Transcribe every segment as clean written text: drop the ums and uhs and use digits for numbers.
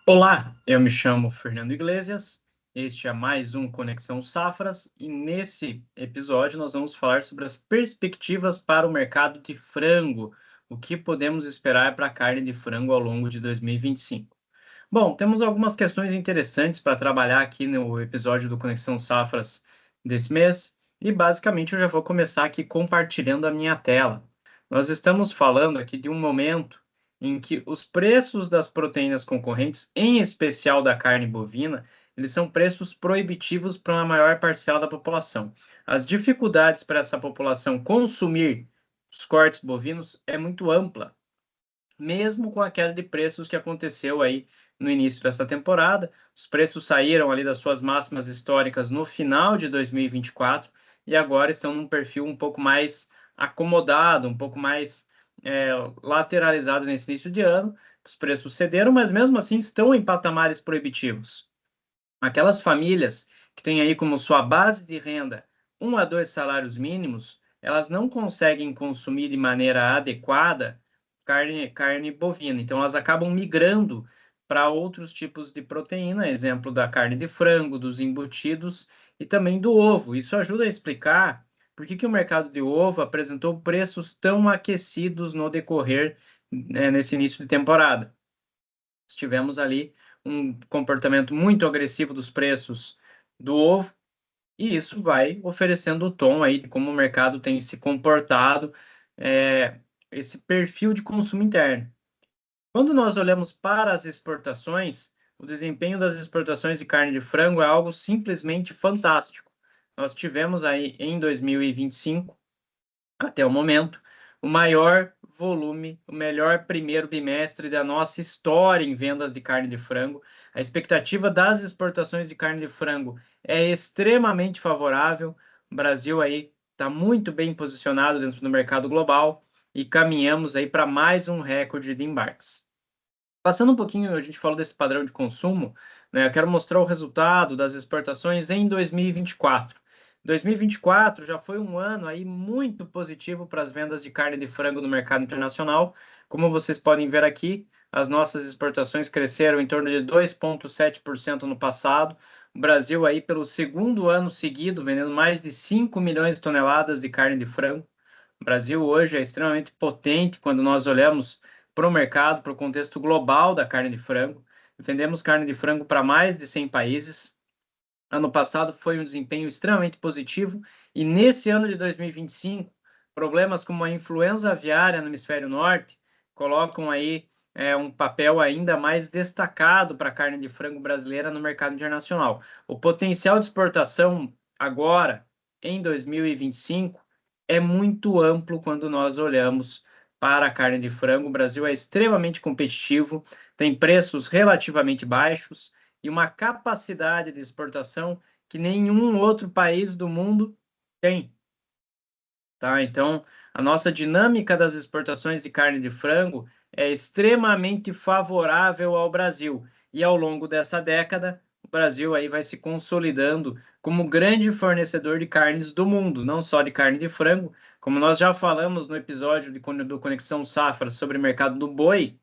Olá, eu me chamo Fernando Iglesias, este é mais um Conexão Safras e nesse episódio nós vamos falar sobre as perspectivas para o mercado de frango, o que podemos esperar para a carne de frango ao longo de 2025. Bom, temos algumas questões interessantes para trabalhar aqui no episódio do Conexão Safras desse mês e basicamente eu já vou começar aqui compartilhando a minha tela. Nós estamos falando aqui de um momento em que os preços das proteínas concorrentes, em especial da carne bovina, eles são preços proibitivos para uma maior parcela da população. As dificuldades para essa população consumir os cortes bovinos é muito ampla, mesmo com a queda de preços que aconteceu aí no início dessa temporada. Os preços saíram ali das suas máximas históricas no final de 2024 e agora estão num perfil um pouco mais acomodado, um pouco mais lateralizado nesse início de ano. Os preços cederam, mas mesmo assim estão em patamares proibitivos. Aquelas famílias que têm aí como sua base de renda 1 a 2 salários mínimos, elas não conseguem consumir de maneira adequada carne bovina. Então, elas acabam migrando para outros tipos de proteína, exemplo da carne de frango, dos embutidos e também do ovo. Isso ajuda a explicar por que o mercado de ovo apresentou preços tão aquecidos no decorrer, nesse início de temporada. Tivemos ali um comportamento muito agressivo dos preços do ovo, e isso vai oferecendo o tom aí de como o mercado tem se comportado, esse perfil de consumo interno. Quando nós olhamos para as exportações, o desempenho das exportações de carne de frango é algo simplesmente fantástico. Nós tivemos aí em 2025, até o momento, o maior volume, o melhor primeiro bimestre da nossa história em vendas de carne de frango. A expectativa das exportações de carne de frango é extremamente favorável. O Brasil aí está muito bem posicionado dentro do mercado global e caminhamos aí para mais um recorde de embarques. Passando um pouquinho, a gente falou desse padrão de consumo, né? Eu quero mostrar o resultado das exportações em 2024. 2024 já foi um ano aí muito positivo para as vendas de carne de frango no mercado internacional. Como vocês podem ver aqui, as nossas exportações cresceram em torno de 2,7% no passado. O Brasil aí pelo segundo ano seguido vendendo mais de 5 milhões de toneladas de carne de frango. O Brasil hoje é extremamente potente quando nós olhamos para o mercado, para o contexto global da carne de frango. Vendemos carne de frango para mais de 100 países. Ano passado foi um desempenho extremamente positivo e nesse ano de 2025, problemas como a influenza aviária no hemisfério norte colocam aí um papel ainda mais destacado para a carne de frango brasileira no mercado internacional. O potencial de exportação agora, em 2025, é muito amplo quando nós olhamos para a carne de frango. O Brasil é extremamente competitivo, tem preços relativamente baixos e uma capacidade de exportação que nenhum outro país do mundo tem. Tá? Então, a nossa dinâmica das exportações de carne de frango é extremamente favorável ao Brasil. E ao longo dessa década, o Brasil aí vai se consolidando como grande fornecedor de carnes do mundo, não só de carne de frango, como nós já falamos no episódio do Conexão Safra sobre o mercado do boi,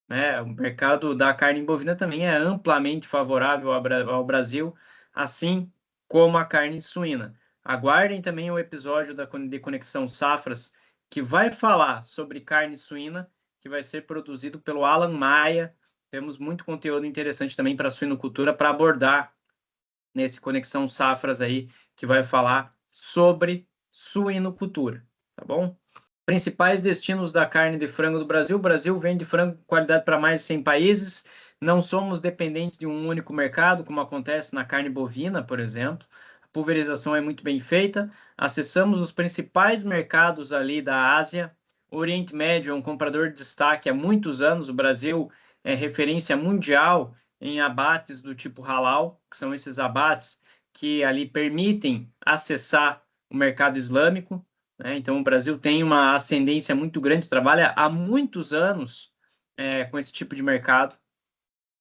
né? O mercado da carne bovina também é amplamente favorável ao Brasil, assim como a carne suína. Aguardem também o episódio de Conexão Safras, que vai falar sobre carne suína, que vai ser produzido pelo Alan Maia. Temos muito conteúdo interessante também para a suinocultura para abordar nesse Conexão Safras aí, que vai falar sobre suinocultura, tá bom? Principais destinos da carne de frango do Brasil. O Brasil vende frango de qualidade para mais de 100 países. Não somos dependentes de um único mercado, como acontece na carne bovina, por exemplo. A pulverização é muito bem feita. Acessamos os principais mercados ali da Ásia. O Oriente Médio é um comprador de destaque há muitos anos. O Brasil é referência mundial em abates do tipo halal, que são esses abates que ali permitem acessar o mercado islâmico, né? Então, o Brasil tem uma ascendência muito grande, trabalha há muitos anos com esse tipo de mercado.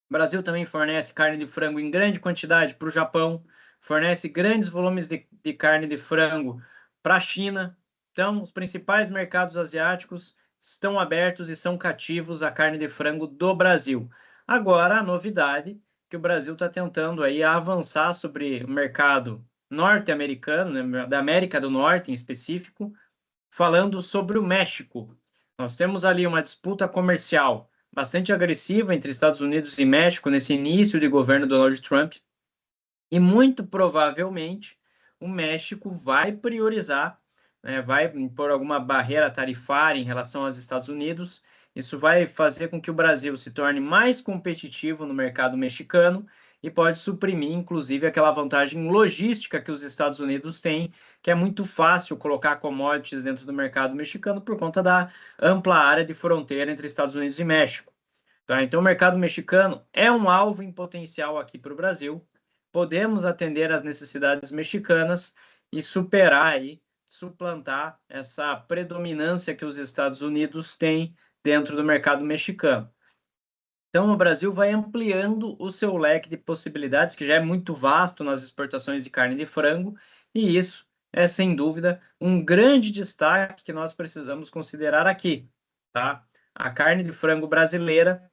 O Brasil também fornece carne de frango em grande quantidade para o Japão, fornece grandes volumes de carne de frango para a China. Então, os principais mercados asiáticos estão abertos e são cativos à carne de frango do Brasil. Agora, a novidade que o Brasil está tentando aí avançar sobre o mercado norte-americano, né, da América do Norte em específico, falando sobre o México. Nós temos ali uma disputa comercial bastante agressiva entre Estados Unidos e México nesse início de governo Donald Trump, e muito provavelmente o México vai priorizar, né, vai impor alguma barreira tarifária em relação aos Estados Unidos. Isso vai fazer com que o Brasil se torne mais competitivo no mercado mexicano e pode suprimir, inclusive, aquela vantagem logística que os Estados Unidos têm, que é muito fácil colocar commodities dentro do mercado mexicano por conta da ampla área de fronteira entre Estados Unidos e México. Tá? Então, o mercado mexicano é um alvo em potencial aqui para o Brasil. Podemos atender às necessidades mexicanas e superar aí, suplantar essa predominância que os Estados Unidos têm dentro do mercado mexicano. Então, o Brasil vai ampliando o seu leque de possibilidades, que já é muito vasto nas exportações de carne de frango, e isso é, sem dúvida, um grande destaque que nós precisamos considerar aqui, tá? A carne de frango brasileira,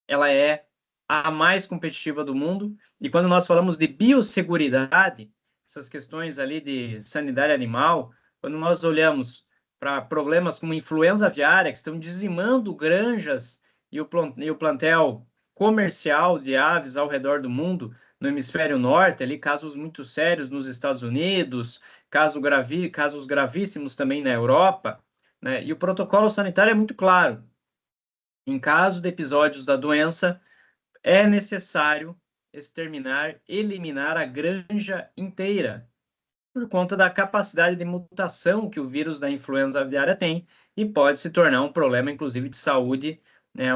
ela é a mais competitiva do mundo, e quando nós falamos de biosseguridade, essas questões ali de sanidade animal, quando nós olhamos para problemas como influenza aviária, que estão dizimando granjas e o plantel comercial de aves ao redor do mundo, no hemisfério norte, ali casos muito sérios nos Estados Unidos, casos gravíssimos também na Europa, né? E o protocolo sanitário é muito claro. Em caso de episódios da doença, é necessário exterminar, eliminar a granja inteira, por conta da capacidade de mutação que o vírus da influenza aviária tem e pode se tornar um problema, inclusive, de saúde, né,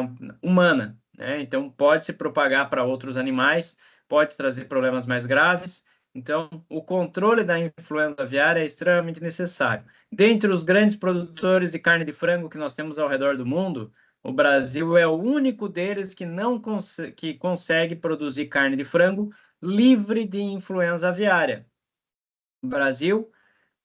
humana, né? Então, pode se propagar para outros animais, pode trazer problemas mais graves. Então, o controle da influenza aviária é extremamente necessário. Dentre os grandes produtores de carne de frango que nós temos ao redor do mundo, o Brasil é o único deles que não que consegue produzir carne de frango livre de influenza aviária. O Brasil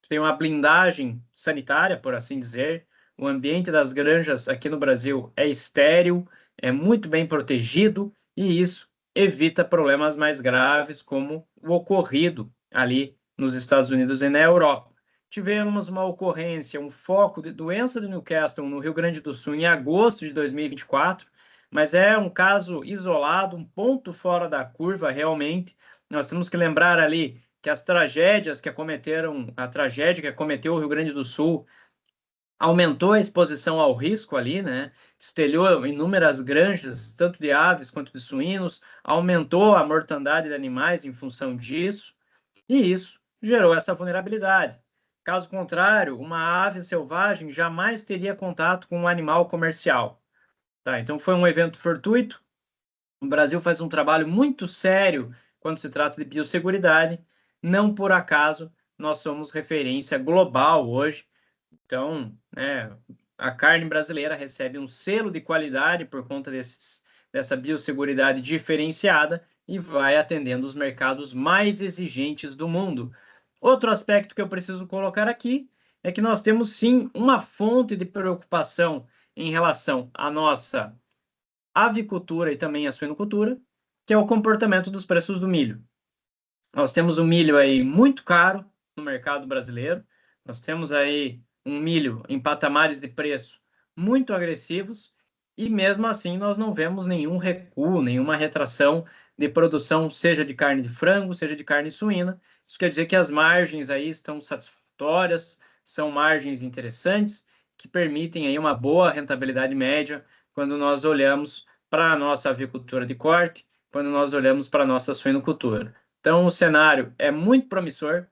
tem uma blindagem sanitária, por assim dizer. O ambiente das granjas aqui no Brasil é estéril, é muito bem protegido, e isso evita problemas mais graves, como o ocorrido ali nos Estados Unidos e na Europa. Tivemos uma ocorrência, um foco de doença do Newcastle no Rio Grande do Sul em agosto de 2024, mas é um caso isolado, um ponto fora da curva, realmente. Nós temos que lembrar ali que as tragédias que acometeram, a tragédia que acometeu o Rio Grande do Sul aumentou a exposição ao risco ali, né? Estelhou inúmeras granjas, tanto de aves quanto de suínos, aumentou a mortandade de animais em função disso, e isso gerou essa vulnerabilidade. Caso contrário, uma ave selvagem jamais teria contato com um animal comercial. Tá? Então foi um evento fortuito. O Brasil faz um trabalho muito sério quando se trata de biosseguridade. Não por acaso nós somos referência global hoje. Então, né, a carne brasileira recebe um selo de qualidade por conta dessa biosseguridade diferenciada e vai atendendo os mercados mais exigentes do mundo. Outro aspecto que eu preciso colocar aqui é que nós temos sim uma fonte de preocupação em relação à nossa avicultura e também a suinocultura, que é o comportamento dos preços do milho. Nós temos o milho aí muito caro no mercado brasileiro, nós temos aí um milho em patamares de preço muito agressivos, e mesmo assim nós não vemos nenhum recuo, nenhuma retração de produção, seja de carne de frango, seja de carne suína. Isso quer dizer que as margens aí estão satisfatórias, são margens interessantes, que permitem aí uma boa rentabilidade média quando nós olhamos para a nossa avicultura de corte, quando nós olhamos para a nossa suinocultura. Então, o cenário é muito promissor.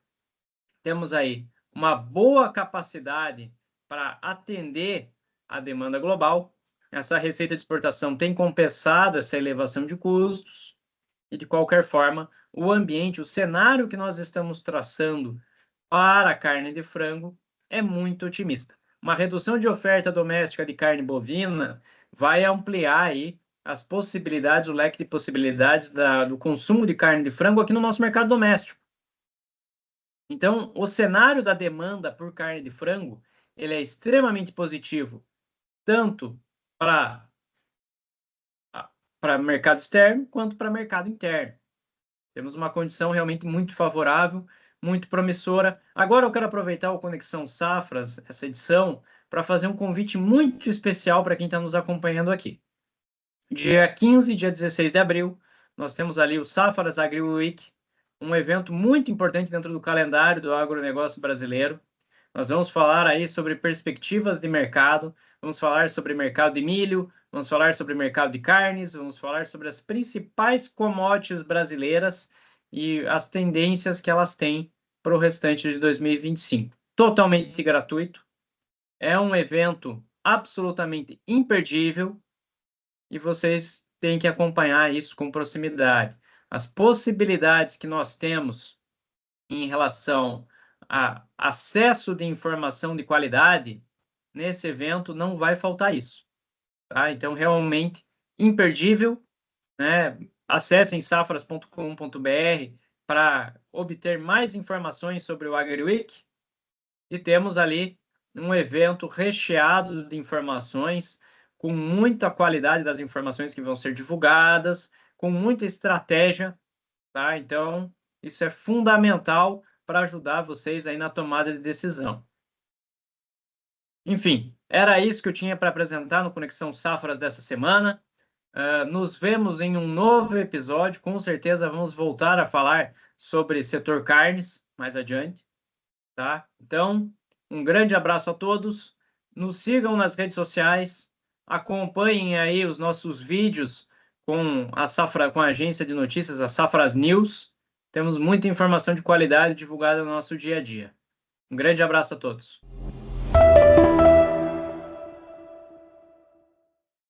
Temos aí uma boa capacidade para atender a demanda global. Essa receita de exportação tem compensado essa elevação de custos. E, de qualquer forma, o ambiente, o cenário que nós estamos traçando para a carne de frango é muito otimista. Uma redução de oferta doméstica de carne bovina vai ampliar aí as possibilidades, o leque de possibilidades do consumo de carne de frango aqui no nosso mercado doméstico. Então, o cenário da demanda por carne de frango, ele é extremamente positivo, tanto para para mercado externo quanto para mercado interno. Temos uma condição realmente muito favorável, muito promissora. Agora eu quero aproveitar o Conexão Safras, essa edição, para fazer um convite muito especial para quem está nos acompanhando aqui. Dia 15 e dia 16 de abril, nós temos ali o Safras Agri Week, um evento muito importante dentro do calendário do agronegócio brasileiro. Nós vamos falar aí sobre perspectivas de mercado, vamos falar sobre mercado de milho, vamos falar sobre mercado de carnes, vamos falar sobre as principais commodities brasileiras e as tendências que elas têm para o restante de 2025. Totalmente gratuito, é um evento absolutamente imperdível e vocês têm que acompanhar isso com proximidade. As possibilidades que nós temos em relação a acesso de informação de qualidade, nesse evento não vai faltar isso. Tá? Então, realmente, imperdível, né? Acessem safras.com.br para obter mais informações sobre o AgriWeek e temos ali um evento recheado de informações, com muita qualidade das informações que vão ser divulgadas, com muita estratégia, tá? Então, isso é fundamental para ajudar vocês aí na tomada de decisão. Enfim, era isso que eu tinha para apresentar no Conexão Safras dessa semana. Nos vemos em um novo episódio. Com certeza vamos voltar a falar sobre setor carnes mais adiante, tá? Então, um grande abraço a todos. Nos sigam nas redes sociais. Acompanhem aí os nossos vídeos com a agência de notícias, a Safras News. Temos muita informação de qualidade divulgada no nosso dia a dia. Um grande abraço a todos.